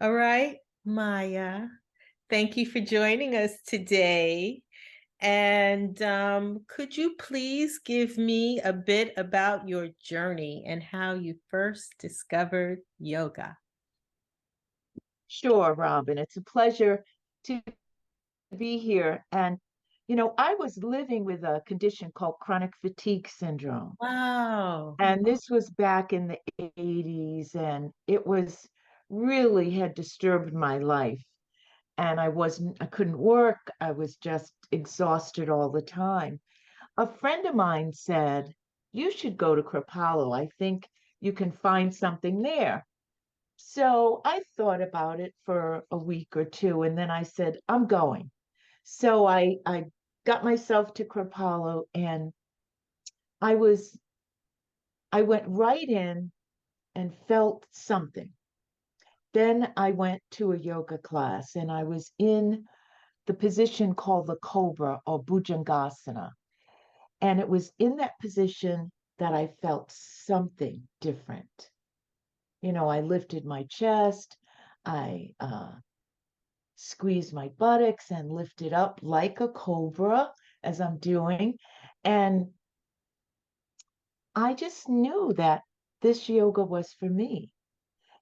All right, Maya. Thank you for joining us today. And could you please give me a bit about your journey and how you first discovered yoga? Sure, Robin. It's a pleasure to be here. And, I was living with a condition called chronic fatigue syndrome. Wow. And this was back in the 80s, and it was really had disturbed my life. And I couldn't work. I was just exhausted all the time. A friend of mine said, "You should go to Kripalu. I think you can find something there." So I thought about it for a week or two, and then I said, "I'm going." So I got myself to Kripalu, and I was I went right in and felt something. Then I went to a yoga class, and I was in the position called the cobra or bhujangasana. And it was in that position that I felt something different. I lifted my chest, I squeezed my buttocks and lifted up like a cobra as I'm doing. And I just knew that this yoga was for me.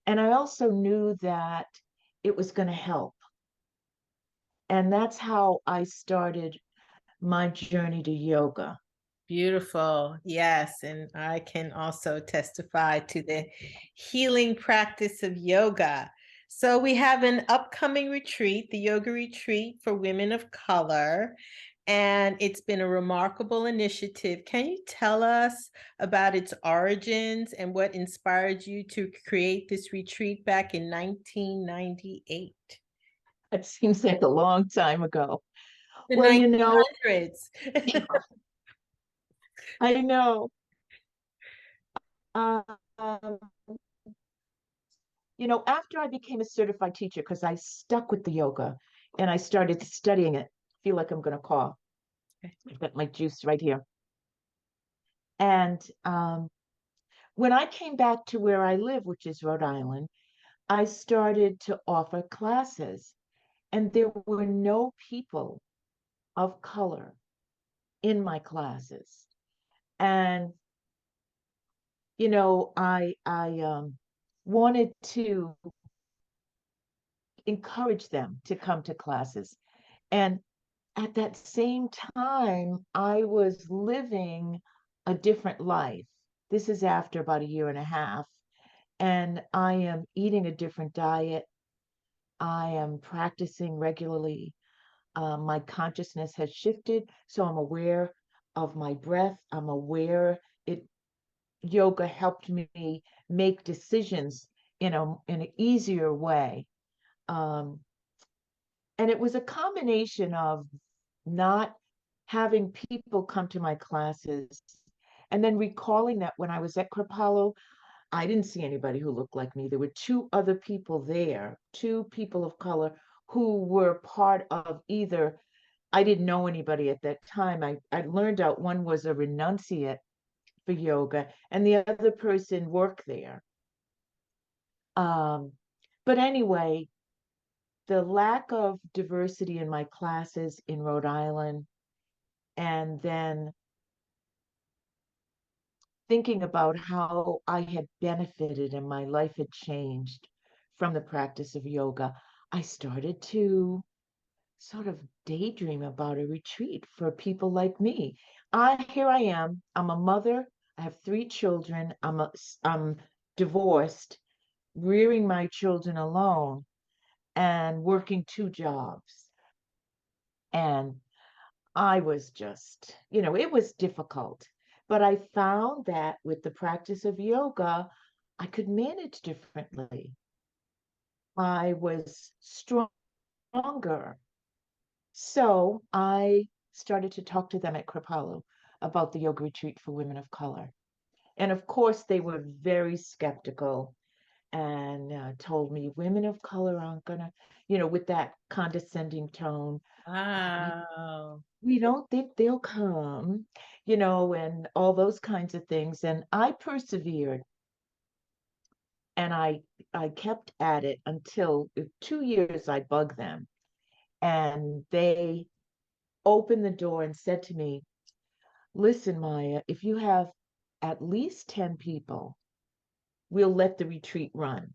And I also knew that it was going to help. And that's how I started my journey to yoga. Beautiful. Yes. And I can also testify to the healing practice of yoga. So we have an upcoming retreat, the yoga retreat for women of color, and it's been a remarkable initiative. Can you tell us about its origins and what inspired you to create this retreat back in 1998? It seems like a long time ago. The Well, 1900s. I know. Um, after I became a certified teacher, because I stuck with the yoga and I started studying it, feel like I'm going to cough. I've got my juice right here. And when I came back to where I live, which is Rhode Island, I started to offer classes, and there were no people of color in my classes. And I wanted to encourage them to come to classes. And at that same time, I was living a different life. This is after about a year and a half, and I am eating a different diet. I am practicing regularly. My consciousness has shifted, so I'm aware of my breath. I'm aware it. Yoga helped me make decisions in an easier way. Um, and it was a combination of not having people come to my classes and then recalling that when I was at Kripalu, I didn't see anybody who looked like me. There were two other people there, two people of color who were part of either. I didn't know anybody at that time. I learned out one was a renunciate for yoga and the other person worked there. Um, but anyway, the lack of diversity in my classes in Rhode Island, and then thinking about how I had benefited and my life had changed from the practice of yoga, I started to sort of daydream about a retreat for people like me. Here I am. I'm a mother. I have three children. I'm divorced, rearing my children alone, and working two jobs. And I was just, it was difficult. But I found that with the practice of yoga, I could manage differently. I was stronger. So I started to talk to them at Kripalu about the yoga retreat for women of color. And of course, they were very skeptical and told me women of color aren't going to, with that condescending tone, Wow. we don't think they'll come, and all those kinds of things. And I persevered and I I kept at it until 2 years I bugged them, and they opened the door and said to me, "Listen, Maya, if you have at least 10 people, we'll let the retreat run."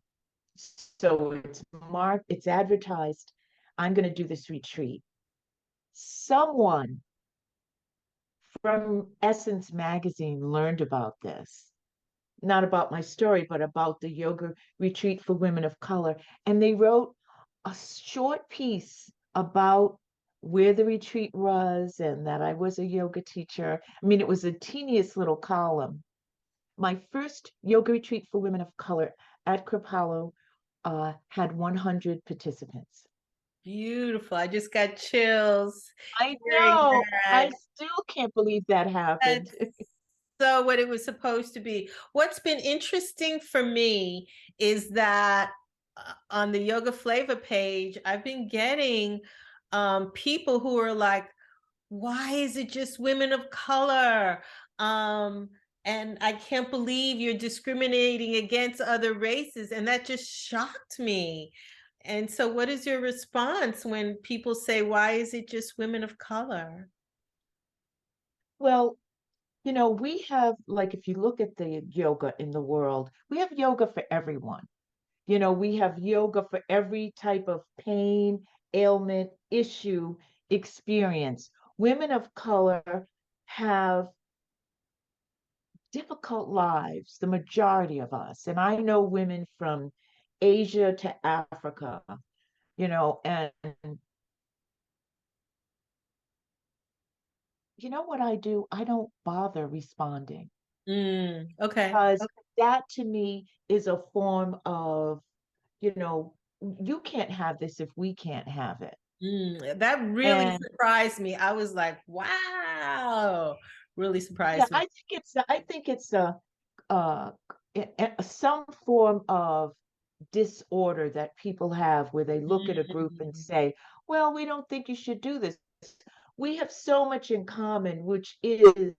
So it's marked, it's advertised, I'm going to do this retreat. Someone from Essence magazine learned about this, not about my story, but about the yoga retreat for women of color. And they wrote a short piece about where the retreat was and that I was a yoga teacher. I mean, it was the teeniest little column. My first yoga retreat for women of color at Kripalu had 100 participants. Beautiful. I just got chills I hearing know. I that. still can't believe that happened. That's so what it was supposed to be. What's been interesting for me is that on the Yoga Flava page, I've been getting people who are like, why is it just women of color? Um, and I can't believe you're discriminating against other races. And that just shocked me. And so, what is your response when people say, why is it just women of color? Well, we have, like, if you look at the yoga in the world, we have yoga for everyone. We have yoga for every type of pain, ailment, issue, experience. Women of color have difficult lives, the majority of us. And I know women from Asia to Africa, and you know what I do? I don't bother responding Okay. because that to me is a form of, you can't have this if we can't have it. That really And surprised me. I was like, wow, really yeah, surprised me. I think it's uh, some form of disorder that people have where they look at a group and Mm, say, well, we don't think you should do this. We have so much in common, which is,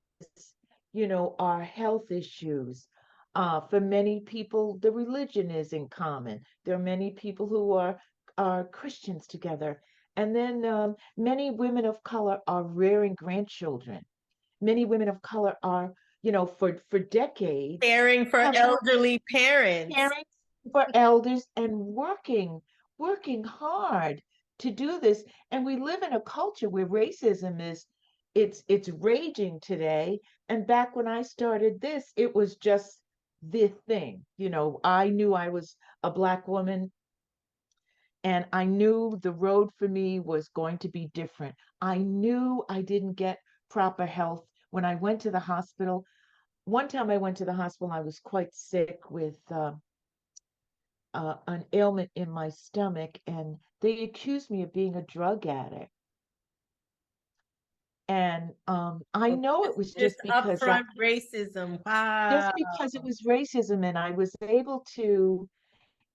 our health issues. For many people, the religion is in common. There are many people who are Christians together. And then many women of color are rearing grandchildren. Many women of color are, for decades, caring for have worked elderly parents. caring for elders and working hard to do this. And we live in a culture where racism is it's raging today. And back when I started this, it was just the thing. I knew I was a Black woman, and I knew the road for me was going to be different. I knew I didn't get proper health when I went to the hospital. One time I went to the hospital, I was quite sick with an ailment in my stomach, and they accused me of being a drug addict. And I Oh, know it was just upfront racism. just Wow. because it was racism, and I was able to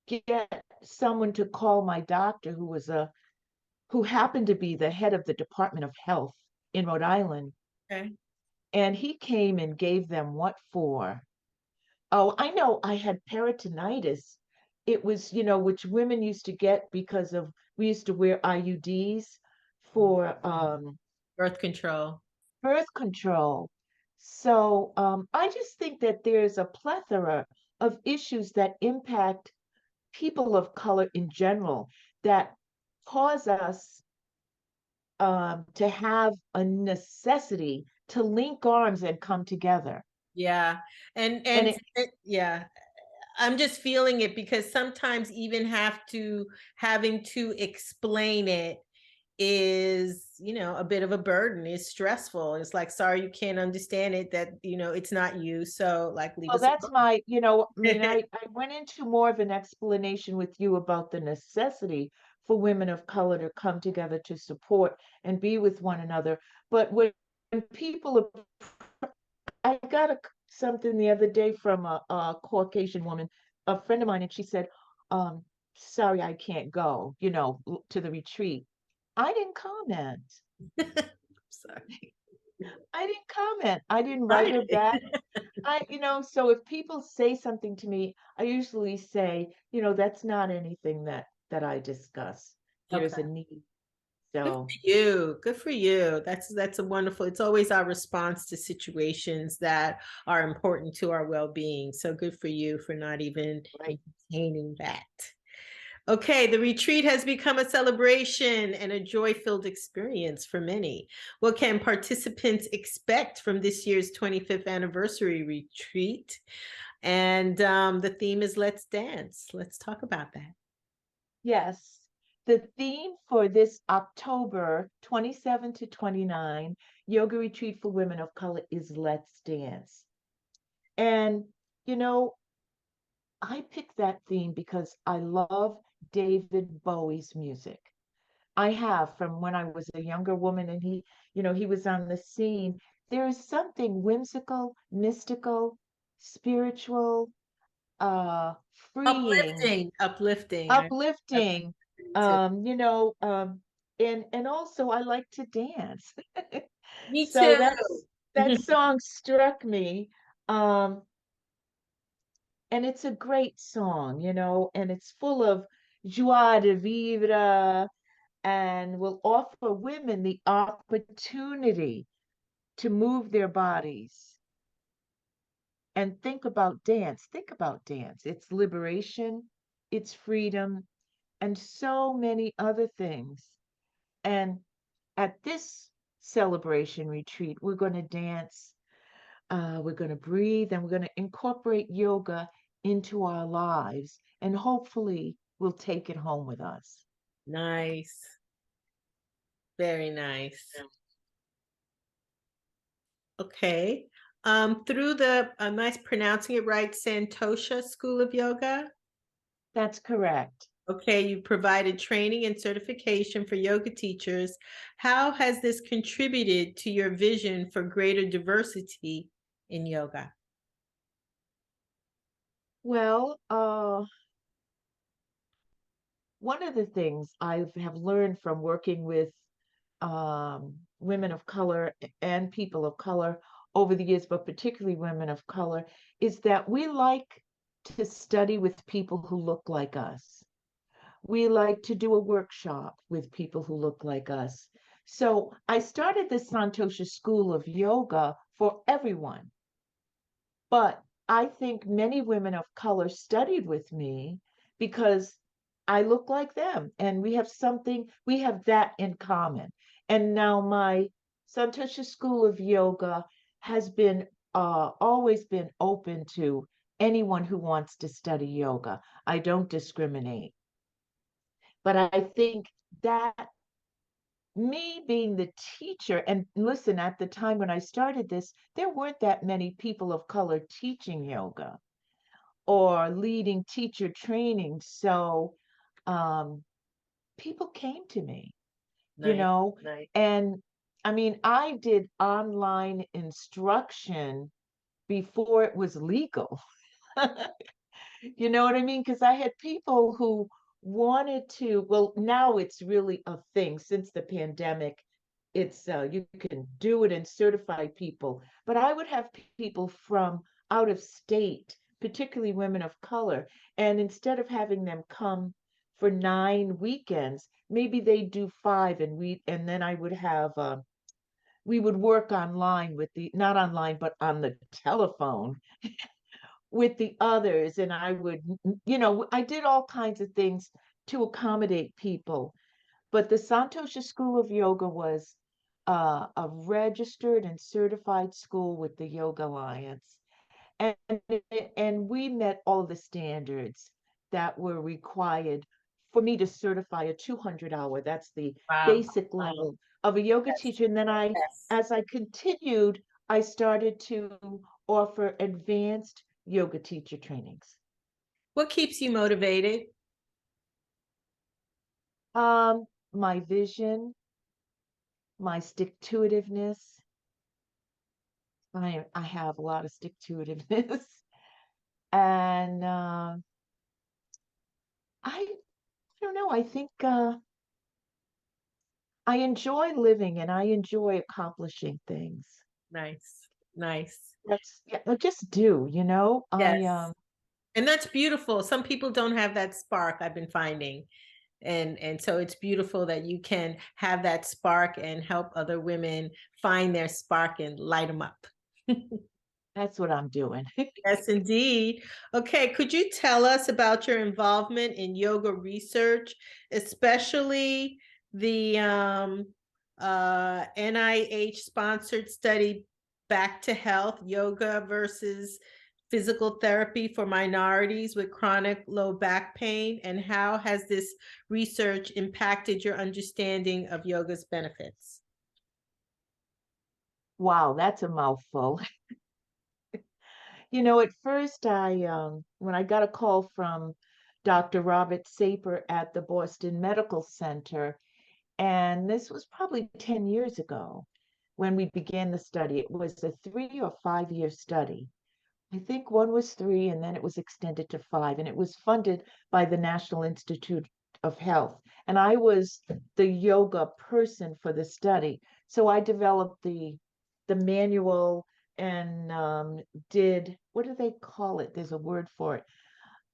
get someone to call my doctor, who happened to be the head of the Department of Health in Rhode Island, Okay. and he came and gave them what for. Oh, I know I had peritonitis. It was, which women used to get because of we used to wear IUDs for Birth control. birth control. So I just think that there's a plethora of issues that impact people of color in general that cause us to have a necessity to link arms and come together. Yeah. And And yeah, I'm just feeling it because sometimes even having to explain it is, a bit of a burden. It's stressful. It's like, sorry, you can't understand it, that, it's not you. So like leave well, us that's my, I mean, alone. I went into more of an explanation with you about the necessity for women of color to come together to support and be with one another. But when people, I got something the other day from a Caucasian woman, a friend of mine, and she said, um, sorry, I can't go, to the retreat. I didn't comment. Sorry. I didn't comment. I didn't write Right. her back. So if people say something to me, I usually say, that's not anything that I discuss. Okay. There's a need. Good So, for you. Good for you. That's a wonderful. It's always our response to situations that are important to our well-being. So good for you for not even right. entertaining that. Okay, the retreat has become a celebration and a joy-filled experience for many. What can participants expect from this year's 25th anniversary retreat? And the theme is Let's Dance. Let's talk about that. Yes. The theme for this October 27 to 29 yoga retreat for women of color is Let's Dance. And, you know, I picked that theme because I love David Bowie's music. I have from when I was a younger woman and he was on the scene. There is something whimsical, mystical, spiritual, freeing, Uplifting, uplifting. I uplifting, too. um, you know, um, and also I like to dance. Me So too. that song struck me. Um, and it's a great song, and it's full of joie de vivre and will offer women the opportunity to move their bodies and think about dance. Think about dance. It's liberation, it's freedom, and so many other things. And at this celebration retreat, we're going to dance, we're going to breathe, and we're going to incorporate yoga into our lives. And hopefully, we'll take it home with us. Nice. Very nice. Okay. Through the, am I pronouncing it right? Santosha School of Yoga? That's correct. Okay, you provided training and certification for yoga teachers. How has this contributed to your vision for greater diversity in yoga? Well, one of the things I have learned from working with women of color and people of color over the years, but particularly women of color, is that we like to study with people who look like us. We like to do a workshop with people who look like us. So I started the Santosha School of Yoga for everyone. But I think many women of color studied with me because I look like them and we have that in common. And now my Santosha School of Yoga has been always been open to anyone who wants to study yoga. I don't discriminate. But I think that me being the teacher, and listen, at the time when I started this, there weren't that many people of color teaching yoga or leading teacher training. So um, people came to me, you Nice, know, nice. and I mean, I did online instruction before it was legal. You know what I mean? Because I had people who wanted to, well, now it's really a thing since the pandemic. It's you can do it and certify people, but I would have people from out of state, particularly women of color, and instead of having them come for 9 weekends, maybe they do five, and then I would have we would work online with the not online but on the telephone with the others, and I would, I did all kinds of things to accommodate people. But the Santosha School of Yoga was a registered and certified school with the Yoga Alliance, and and we met all the standards that were required for me to certify a 200 hour. That's the Wow. basic level of a yoga Yes, teacher. And then yes. as I continued, I started to offer advanced yoga teacher trainings. What keeps you motivated? My vision, my stick to itiveness. I have a lot of stick to itiveness, and I don't know. I think I enjoy living and I enjoy accomplishing things. Nice. Nice. That's yeah, I just do, you know. Yes. And that's beautiful. Some people don't have that spark, I've been finding. And so it's beautiful that you can have that spark and help other women find their spark and light them up. That's what I'm doing. Yes, indeed. Okay, could you tell us about your involvement in yoga research, especially the NIH sponsored study Back to Health, Yoga versus Physical Therapy for Minorities with Chronic Low Back Pain, and how has this research impacted your understanding of yoga's benefits? Wow, that's a mouthful. You know, at first when I got a call from Dr. Robert Saper at the Boston Medical Center, and this was probably 10 years ago when we began the study. It was a 3 or 5 year study. I think one was three, and then it was extended to five, and it was funded by the National Institute of Health. And I was the yoga person for the study. So I developed the manual and did, what do they call it? There's a word for it.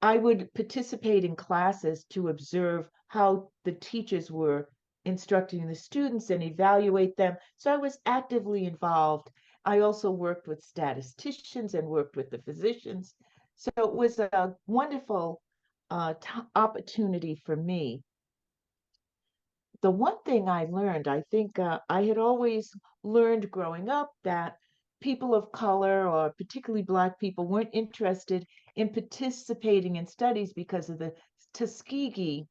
I would participate in classes to observe how the teachers were instructing the students and evaluate them. So I was actively involved. I also worked with statisticians and worked with the physicians. So it was a wonderful opportunity for me. The one thing I learned, I think I had always learned growing up that people of color, or particularly Black people, weren't interested in participating in studies because of the Tuskegee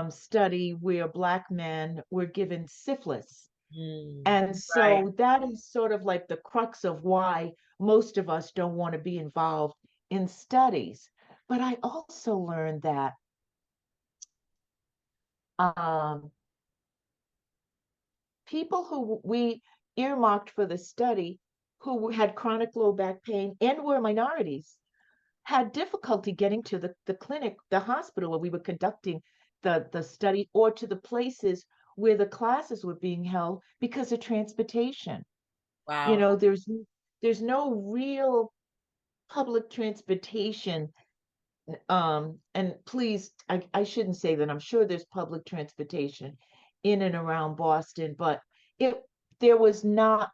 study where Black men were given syphilis. Mm, And right. so that is sort of like the crux of why most of us don't want to be involved in studies. But I also learned that um, people who we earmarked for the study who had chronic low back pain and were minorities had difficulty getting to the clinic, the hospital where we were conducting the study, or to the places where the classes were being held because of transportation. You Wow. know, there's no real public transportation. And please, I shouldn't say that. I'm sure there's public transportation in and around Boston, but it there was not,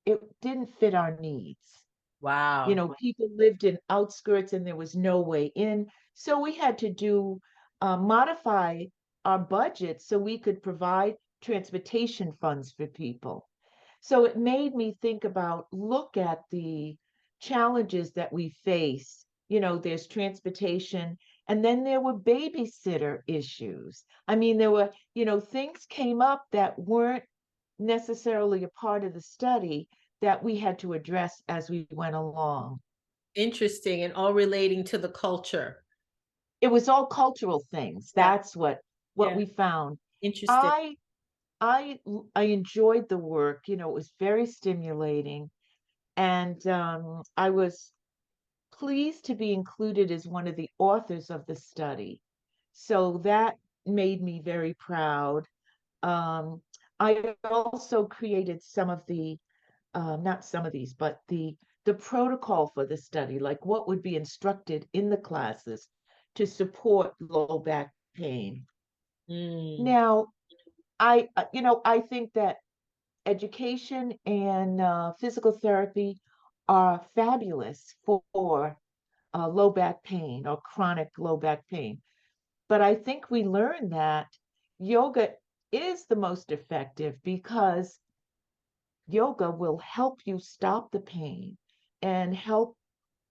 it didn't fit our needs. You Wow. know, people lived in outskirts and there was no way in. So we had to modify our budget so we could provide transportation funds for people. So it made me think about, look at the challenges that we face. You know, there's transportation, and then there were babysitter issues. I mean, there were, you know, things came up that weren't necessarily a part of the study that we had to address as we went along. Interesting, and all relating to the culture. It was all cultural things. Yeah. That's what Yeah. we found. Interesting. I I I enjoyed the work. You know, it was very stimulating, and I was pleased to be included as one of the authors of the study. So that made me very proud. Um, I also created some of the not some of these, but the protocol for the study, like what would be instructed in the classes to support low back pain. Mm, Now, I think that education and physical therapy are fabulous for low back pain or chronic low back pain. But I think we learned that yoga is the most effective because yoga will help you stop the pain and help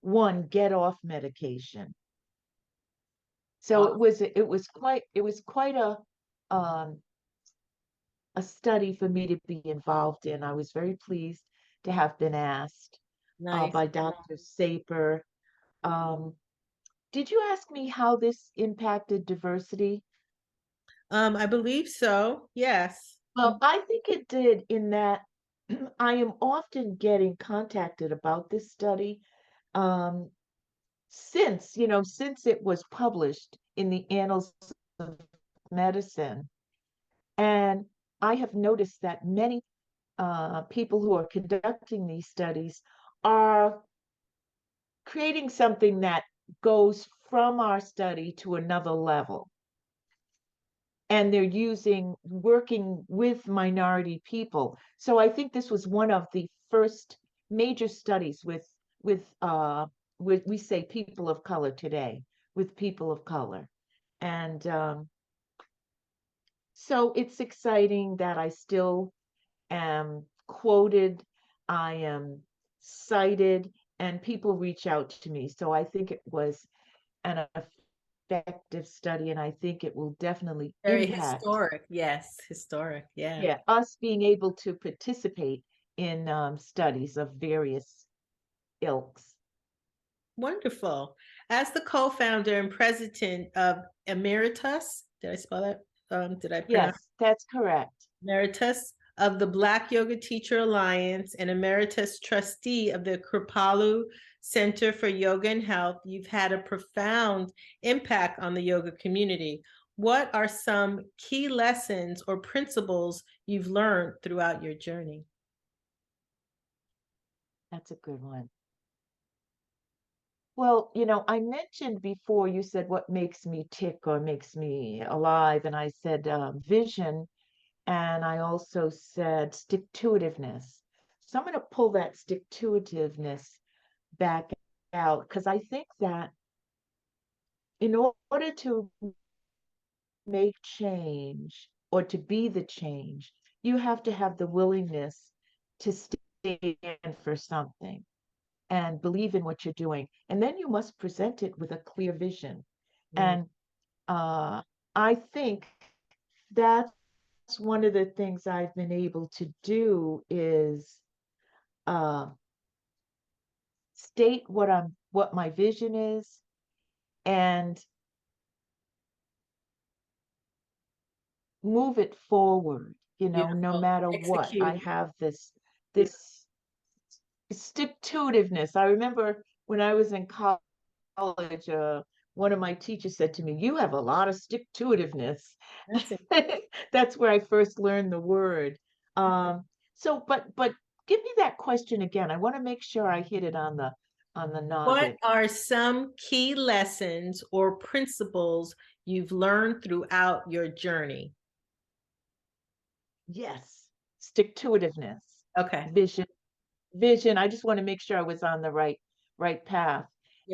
one get off medication. So wow. it was quite um, a study for me to be involved in. I was very pleased to have been asked Nice. by Dr. Saper. Um, did you ask me how this impacted diversity? I believe so. Yes. Well, I think it did in that I am often getting contacted about this study um, since it was published in the Annals of Medicine. And I have noticed that many people who are conducting these studies are creating something that goes from our study to another level. And they're working with minority people. So I think this was one of the first major studies with we say people of color today, with people of color. And so it's exciting that I still am quoted, I am cited, and people reach out to me. So I think it was an effective study, and I think it will definitely Very impact, historic. Yes, historic. Yeah. yeah, us being able to participate in studies of various ilks. Wonderful. As the co-founder and president of Emeritus, did I spell that? Did I pronounce Yes, that's correct. Emeritus of the Black Yoga Teacher Alliance and Emeritus Trustee of the Kripalu Center for Yoga and Health? You've had a profound impact on the yoga community. What are some key lessons or principles you've learned throughout your journey? That's a good one. Well, I mentioned before, you said what makes me tick or makes me alive, and I said vision, and I also said stick-to-itiveness. So I'm going to pull that stick-to-itiveness back out because I think that in order to make change or to be the change, you have to have the willingness to stand for something and believe in what you're doing. And then you must present it with a clear vision. Mm. And I think that's one of the things I've been able to do is uh, state what my vision is, and move it forward, no Beautiful. matter what. I Execute. have this stick-to-itiveness. I remember when I was in college, one of my teachers said to me, "You have a lot of stick-to-itiveness." That's it. That's where I first learned the word. So, but give me that question again. I want to make sure I hit it on the What nugget. are some key lessons or principles you've learned throughout your journey? Yes, stick-to-itiveness, Okay. vision, vision. I just want to make sure I was on the right path.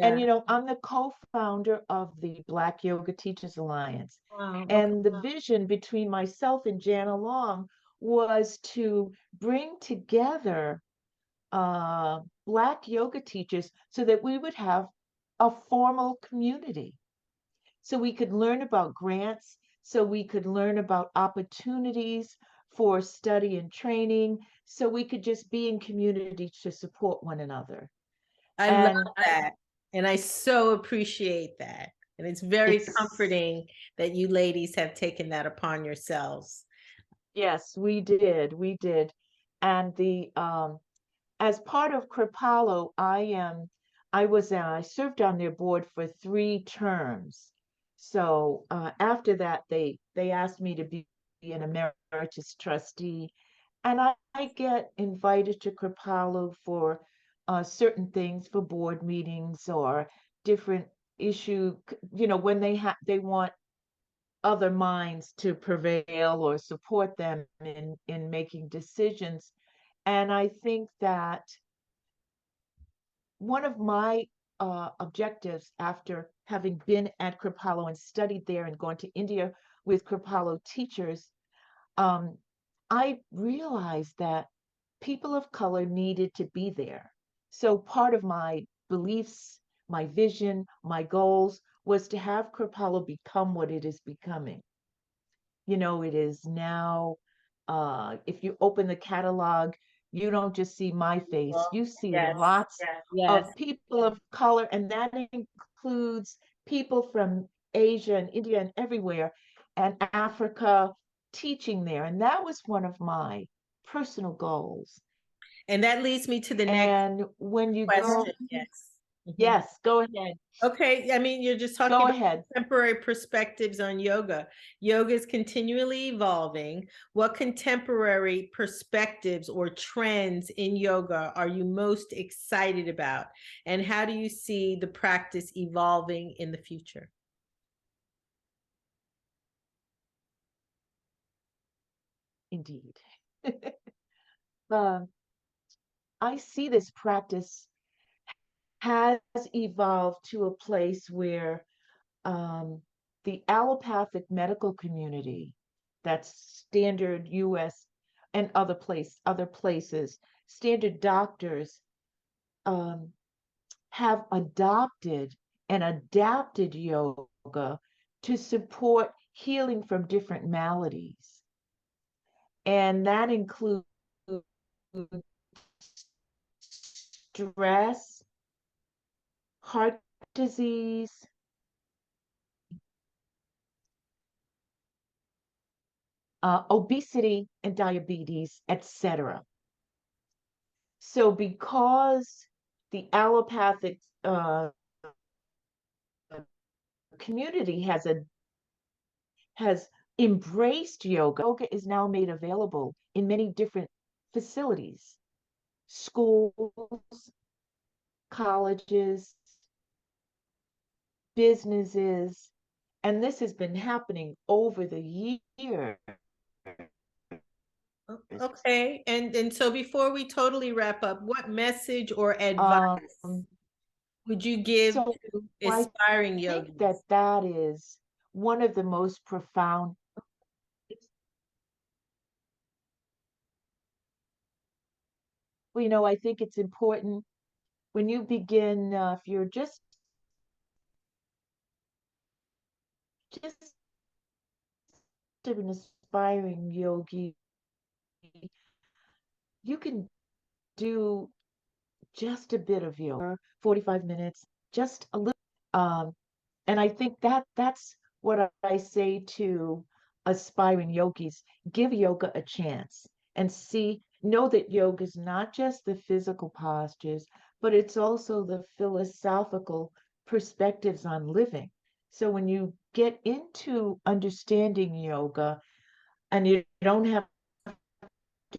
And Yeah. I'm the co-founder of the Black Yoga Teachers Alliance. Wow. Okay. And the vision between myself and Jana Long was to bring together Black yoga teachers so that we would have a formal community. So we could learn about grants, so we could learn about opportunities for study and training, so we could just be in community to support one another. I love And that. And I so appreciate that. And it's very it's, comforting that you ladies have taken that upon yourselves. yes, we did. And the as part of Kripalu, I served on their board for 3 terms. So after that, they asked me to be an emeritus trustee, and I get invited to Kripalu for certain things, for board meetings or different issue, when they want other minds to prevail or support them in making decisions. And I think that one of my objectives after having been at Kripalu and studied there and gone to India with Kripalu teachers, um, I realized that people of color needed to be there. So part of my beliefs, my vision, my goals was to have Kripalu become what it is becoming. It is now, if you open the catalog, you don't just see my face, Well, you see yes, lots yes. of people of color, and that includes people from Asia and India and everywhere, and Africa teaching there. And that was one of my personal goals. And that leads me to the next And when you go, question. Yes. Mhm. Yes, go ahead. Okay, I mean, you're just talking Go about ahead. contemporary perspectives on yoga. Yoga is continually evolving. What contemporary perspectives or trends in yoga are you most excited about? And how do you see the practice evolving in the future? Indeed. Um, I see this practice has evolved to a place where um, the allopathic medical community, that's standard US and other places, standard doctors um, have adopted and adapted yoga to support healing from different maladies. And that includes stress, heart disease, obesity and diabetes, etc. So, because the allopathic community has embraced yoga, yoga is now made available in many different facilities, schools, colleges, businesses, and this has been happening over the years. Okay, and so before we totally wrap up, what message or advice Um, would you give so to I aspiring think that yogis? that is one of the most profound. Well, I think it's important when you begin, if you're just an aspiring yogi, you can do just a bit of yoga, 45 minutes, just a little. Um, and I think that's what I say to aspiring yogis. Give yoga a chance and know that yoga is not just the physical postures, but it's also the philosophical perspectives on living. So when you get into understanding yoga, and you don't have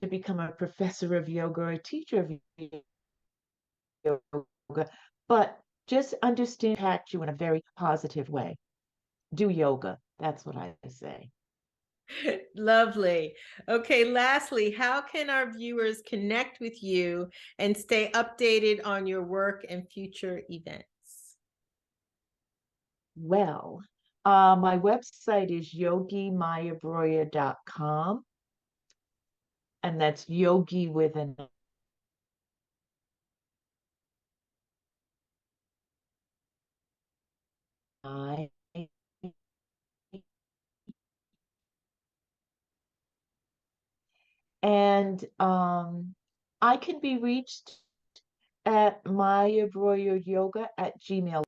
to become a professor of yoga or a teacher of yoga, but just understand impact you in a very positive way. Do yoga. That's what I say. Lovely. Okay, lastly, how can our viewers connect with you and stay updated on your work and future events? Well, my website is yogimayabreuer.com, and that's yogi with an I. And I can be reached at mayabreueryoga at gmail.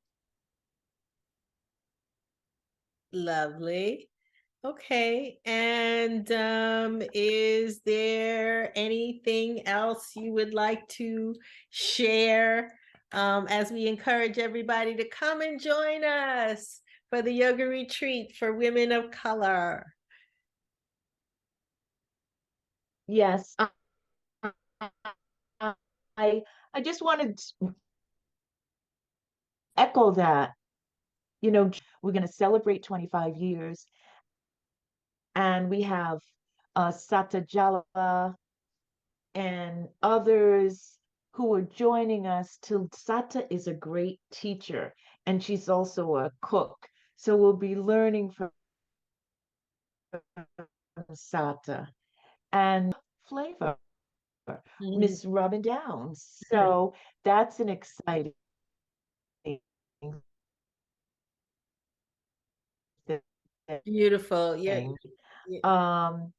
Lovely. Okay. And is there anything else you would like to share as we encourage everybody to come and join us for the yoga retreat for women of color? Yes, I I just wanted to echo that. We're going to celebrate 25 years, and we have Satajala and others who are joining us. Sata is a great teacher, and she's also a cook. So we'll be learning from Sata and Flava, Mhm. Miss Robin Downs. So that's an exciting Beautiful. Yeah. thing. Yeah. Um,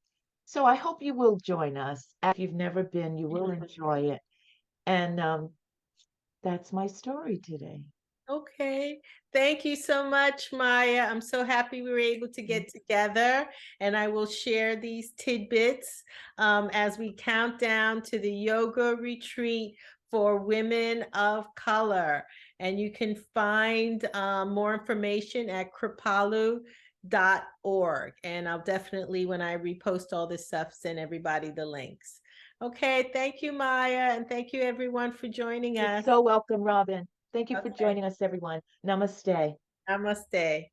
so I hope you will join us. If you've never been, you will enjoy it. And that's my story today. Okay. Thank you so much, Maya. I'm so happy we were able to get together, and I will share these tidbits as we count down to the yoga retreat for women of color. And you can find more information at kripalu.org. And I'll definitely, when I repost all this stuff, send everybody the links. Okay, thank you, Maya, and thank you everyone for joining You're us. so welcome, Robin. Thank you for Okay, joining us, everyone. Namaste. namaste.